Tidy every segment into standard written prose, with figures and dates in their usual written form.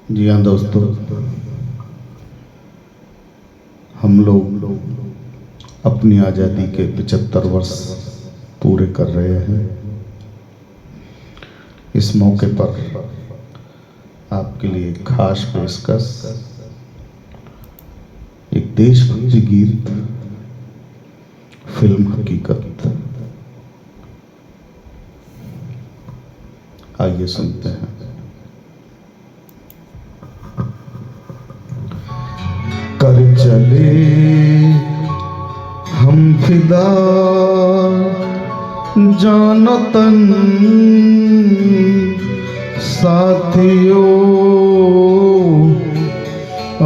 जी हाँ दोस्तों, हम लोग अपनी आज़ादी के 75 वर्ष पूरे कर रहे हैं। इस मौके पर आपके लिए एक खास पेशकश, एक देशभक्ति गीत, फिल्म हकीकत। आइए सुनते हैं। कर चले हम फिदा जानो तन साथियों,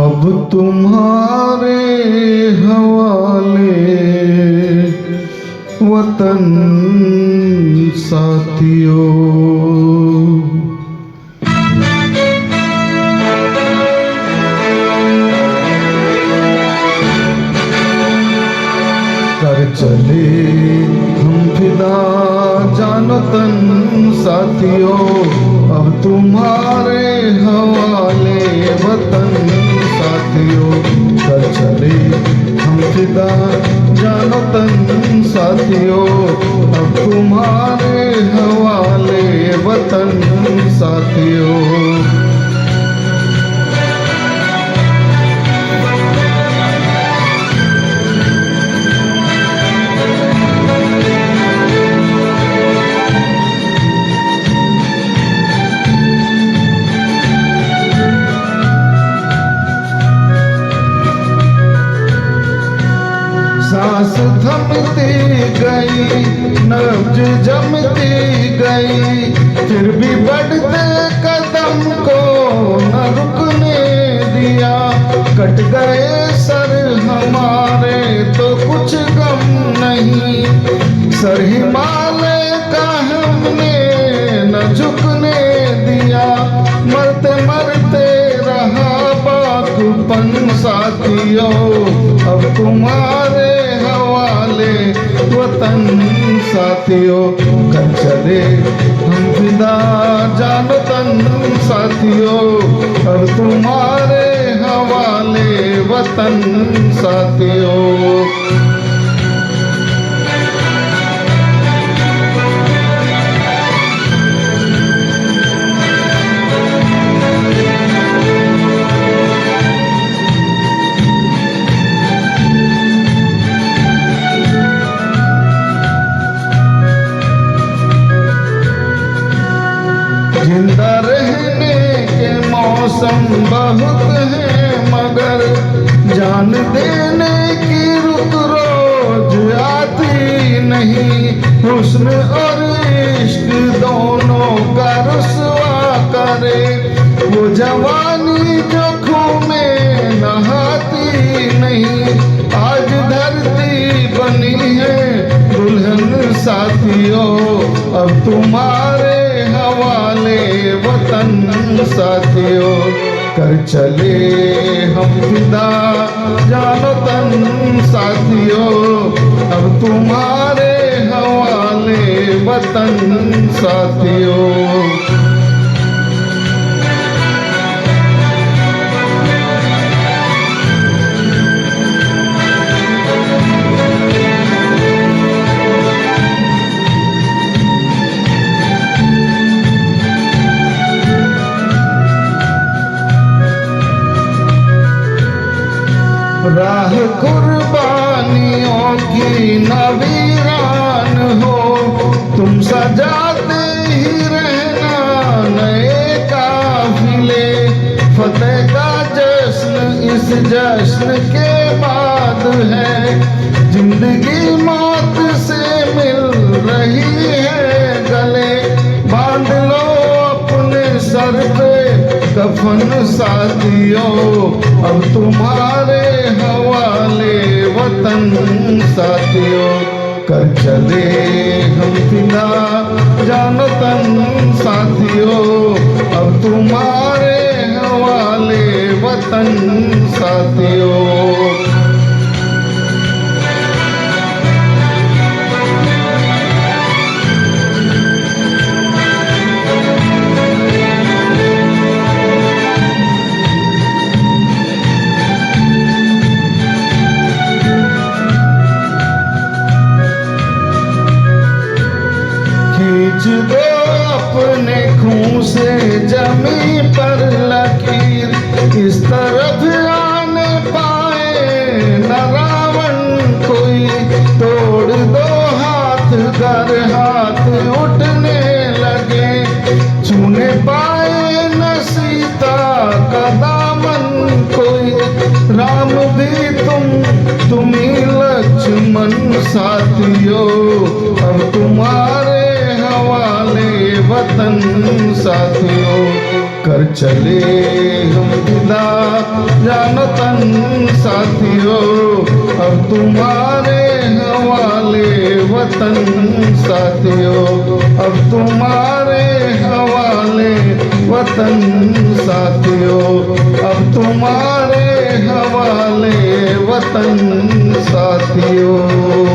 अब तुम्हारे हवाले वतन साथियों। कर चले हम फिदा जानो तन साथियों, अब तुम्हारे हवाले वतन साथियों। कर चले हम फिदा जानो तन साथियों, अब तुम्हारे हवाले वतन साथियों। सांस थमती गई, नब्ज जमती गई, फिर भी बढ़ते कदम को न रुकने दिया। कट गए सर हमारे तो कुछ गम नहीं, सर हिमालय का हमने न झुकने दिया। मरते मरते रहा बाकुपन साथियों, अब तुम्हारे हवाले वतन साथियों। कर चले हम फिदा जानो तन साथियों, अब तुम्हारे हवाले वतन साथियों। जिंदा रहने के मौसम बहुत हैं, मगर जान देने की रुत रोज आती नहीं। हुस्न और इश्क दोनों का रुसवा करे वो जवानी जो खून में नहाती नहीं। आज धरती बनी है दुल्हन साथियों, अब तुम्हारे हवाले वतन साथियों। कर चले हम फिदा जानो तन साथियों, अब तुम्हारे हवाले वतन साथियों। राह कुर्बानियों की नवीरान हो, तुम सजाते ही रहना नए काफिले। फतेह का जश्न इस जश्न के बाद है, जिंदगी मौत से मिल रही है गले। बांध लो अपने सर पे कफन साथियों, अब तुम्हारे हवाले वतन साथियों। कर चले हम फिदा जानो तन साथियों, अब तुम्हारे हवाले वतन साथियों। जमी पर लकीर, इस तरफ आने पाए न रावण कोई। तोड़ दो हाथ घर हाथ उठने लगे, छूने पाए न सीता का दामन कोई। राम भी तुम ही लक्ष्मण साथियों, अब तुम्हारे हवाले वतन साथियों। कर चले हम विदा जानो तन साथियों, अब तुम्हारे हवाले वतन साथियों, अब तुम्हारे हवाले वतन साथियों, अब तुम्हारे हवाले वतन साथियों।